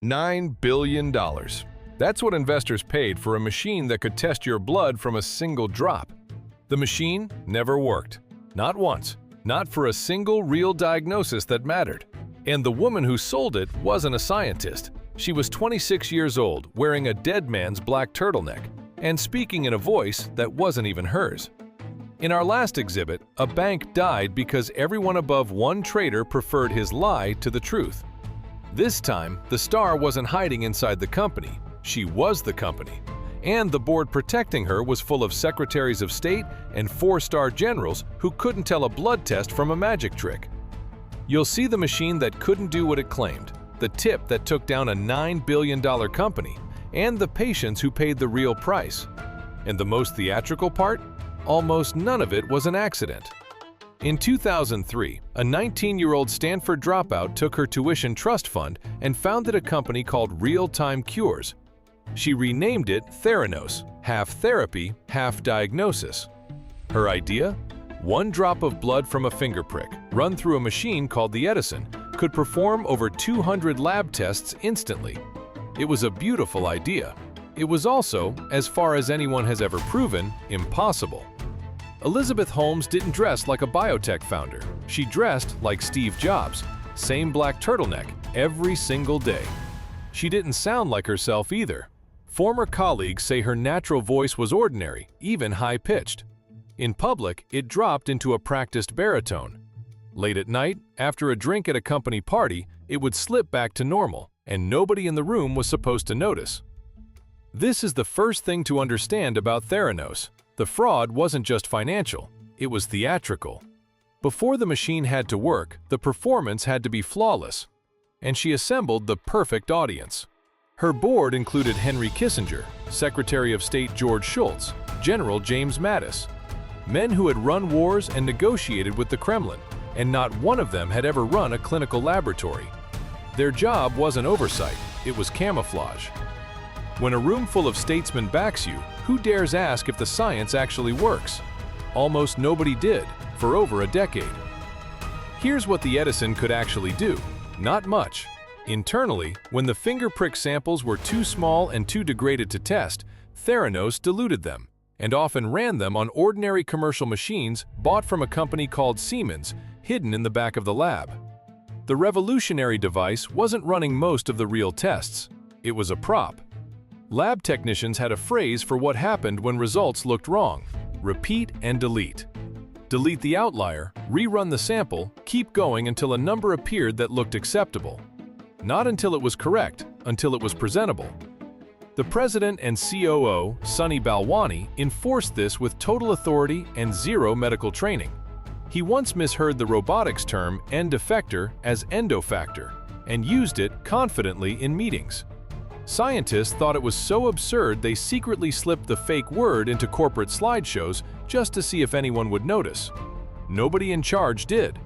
$9 billion. That's what investors paid for a machine that could test your blood from a single drop. The machine never worked. Not once. Not for a single real diagnosis that mattered. And the woman who sold it wasn't a scientist. She was 26 years old, wearing a dead man's black turtleneck, and speaking in a voice that wasn't even hers. In our last exhibit, a bank died because everyone above one trader preferred his lie to the truth. This time, the star wasn't hiding inside the company. She was the company. And the board protecting her was full of secretaries of state and four-star generals who couldn't tell a blood test from a magic trick. You'll see the machine that couldn't do what it claimed, the tip that took down a $9 billion company, and the patients who paid the real price. And the most theatrical part? Almost none of it was an accident. In 2003, a 19-year-old Stanford dropout took her tuition trust fund and founded a company called Real-Time Cures. She renamed it Theranos, half therapy, half diagnosis. Her idea? One drop of blood from a finger prick, run through a machine called the Edison, could perform over 200 lab tests instantly. It was a beautiful idea. It was also, as far as anyone has ever proven, impossible. Elizabeth Holmes didn't dress like a biotech founder. She dressed like Steve Jobs, same black turtleneck, every single day. She didn't sound like herself either. Former colleagues say her natural voice was ordinary, even high-pitched. In public, it dropped into a practiced baritone. Late at night, after a drink at a company party, it would slip back to normal, and nobody in the room was supposed to notice. This is the first thing to understand about Theranos. The fraud wasn't just financial, it was theatrical. Before the machine had to work, the performance had to be flawless. And she assembled the perfect audience. Her board included Henry Kissinger, Secretary of State George Shultz, General James Mattis, men who had run wars and negotiated with the Kremlin, and not one of them had ever run a clinical laboratory. Their job wasn't oversight, it was camouflage. When a room full of statesmen backs you, who dares ask if the science actually works? Almost nobody did, for over a decade. Here's what the Edison could actually do. Not much. Internally, when the finger prick samples were too small and too degraded to test, Theranos diluted them, and often ran them on ordinary commercial machines bought from a company called Siemens, hidden in the back of the lab. The revolutionary device wasn't running most of the real tests. It was a prop. Lab technicians had a phrase for what happened when results looked wrong: repeat and delete. Delete the outlier, rerun the sample, keep going until a number appeared that looked acceptable. Not until it was correct, until it was presentable. The president and COO, Sunny Balwani, enforced this with total authority and zero medical training. He once misheard the robotics term end effector as endofactor and used it confidently in meetings. Scientists thought it was so absurd they secretly slipped the fake word into corporate slideshows just to see if anyone would notice. Nobody in charge did.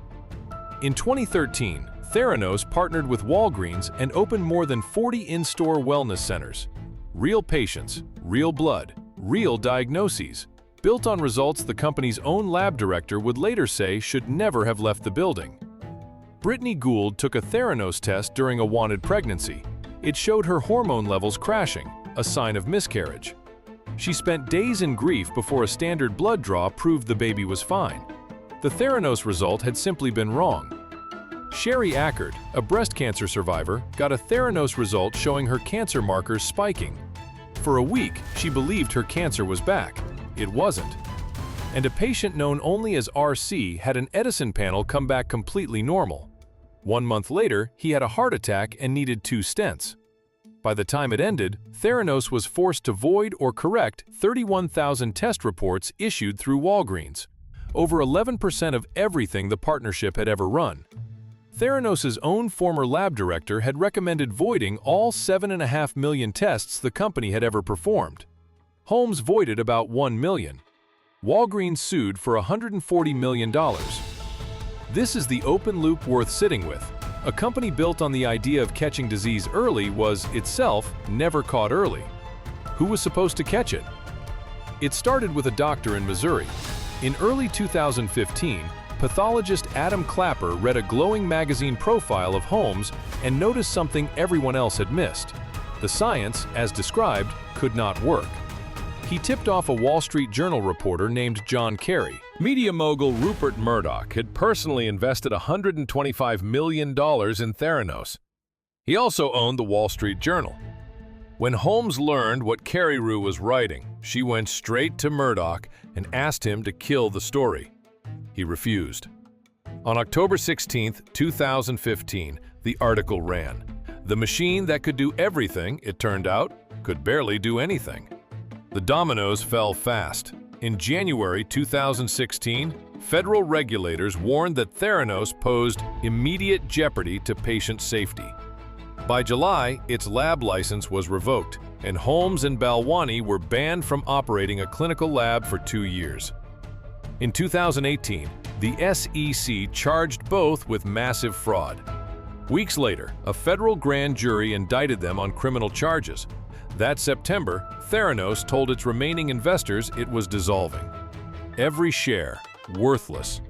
In 2013, Theranos partnered with Walgreens and opened more than 40 in-store wellness centers. Real patients, real blood, real diagnoses, built on results the company's own lab director would later say should never have left the building. Brittany Gould took a Theranos test during a wanted pregnancy. It showed her hormone levels crashing, a sign of miscarriage. She spent days in grief before a standard blood draw proved the baby was fine. The Theranos result had simply been wrong. Sherry Ackard, a breast cancer survivor, got a Theranos result showing her cancer markers spiking. For a week, she believed her cancer was back. It wasn't. And a patient known only as RC had an Edison panel come back completely normal. 1 month later, he had a heart attack and needed 2 stents. By the time it ended, Theranos was forced to void or correct 31,000 test reports issued through Walgreens, over 11% of everything the partnership had ever run. Theranos' own former lab director had recommended voiding all 7.5 million tests the company had ever performed. Holmes voided about 1 million. Walgreens sued for $140 million. This is the open loop worth sitting with. A company built on the idea of catching disease early was, itself, never caught early. Who was supposed to catch it? It started with a doctor in Missouri. In early 2015, pathologist Adam Clapper read a glowing magazine profile of Holmes and noticed something everyone else had missed. The science, as described, could not work. He tipped off a Wall Street Journal reporter named John Kerry. Media mogul Rupert Murdoch had personally invested $125 million in Theranos. He also owned the Wall Street Journal. When Holmes learned what Kerry was writing, she went straight to Murdoch and asked him to kill the story. He refused. On October 16, 2015, the article ran, "The machine that could do everything, it turned out, could barely do anything." The dominoes fell fast. In January 2016, federal regulators warned that Theranos posed immediate jeopardy to patient safety. By July, its lab license was revoked, and Holmes and Balwani were banned from operating a clinical lab for 2 years. In 2018, the SEC charged both with massive fraud. Weeks later, a federal grand jury indicted them on criminal charges. That September, Theranos told its remaining investors it was dissolving. Every share, worthless.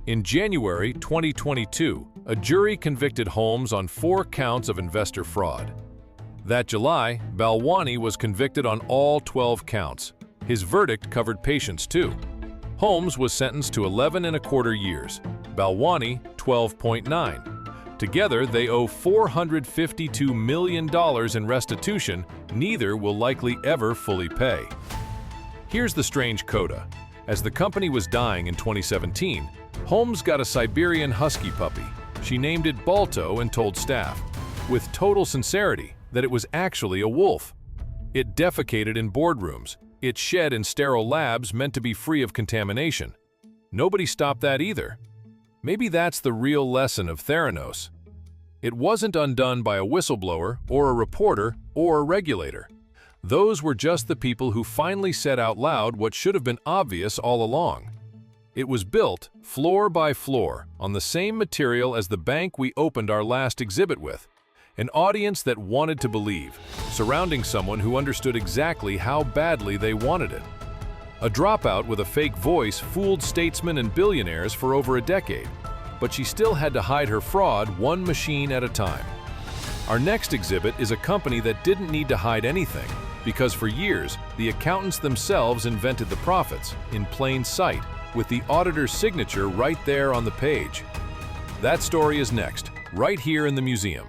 In January 2022, a jury convicted Holmes on 4 counts of investor fraud. That July, Balwani was convicted on all 12 counts. His verdict covered patients too. Holmes was sentenced to 11.25 years, Balwani 12.9. Together, they owe $452 million in restitution. Neither will likely ever fully pay. Here's the strange coda. As the company was dying in 2017, Holmes got a Siberian Husky puppy. She named it Balto and told staff, with total sincerity, that it was actually a wolf. It defecated in boardrooms. It shed in sterile labs meant to be free of contamination. Nobody stopped that either. Maybe that's the real lesson of Theranos. It wasn't undone by a whistleblower or a reporter or a regulator. Those were just the people who finally said out loud what should have been obvious all along. It was built, floor by floor, on the same material as the bank we opened our last exhibit with. An audience that wanted to believe, surrounding someone who understood exactly how badly they wanted it. A dropout with a fake voice fooled statesmen and billionaires for over a decade, but she still had to hide her fraud one machine at a time. Our next exhibit is a company that didn't need to hide anything, because for years, the accountants themselves invented the profits, in plain sight, with the auditor's signature right there on the page. That story is next, right here in the museum.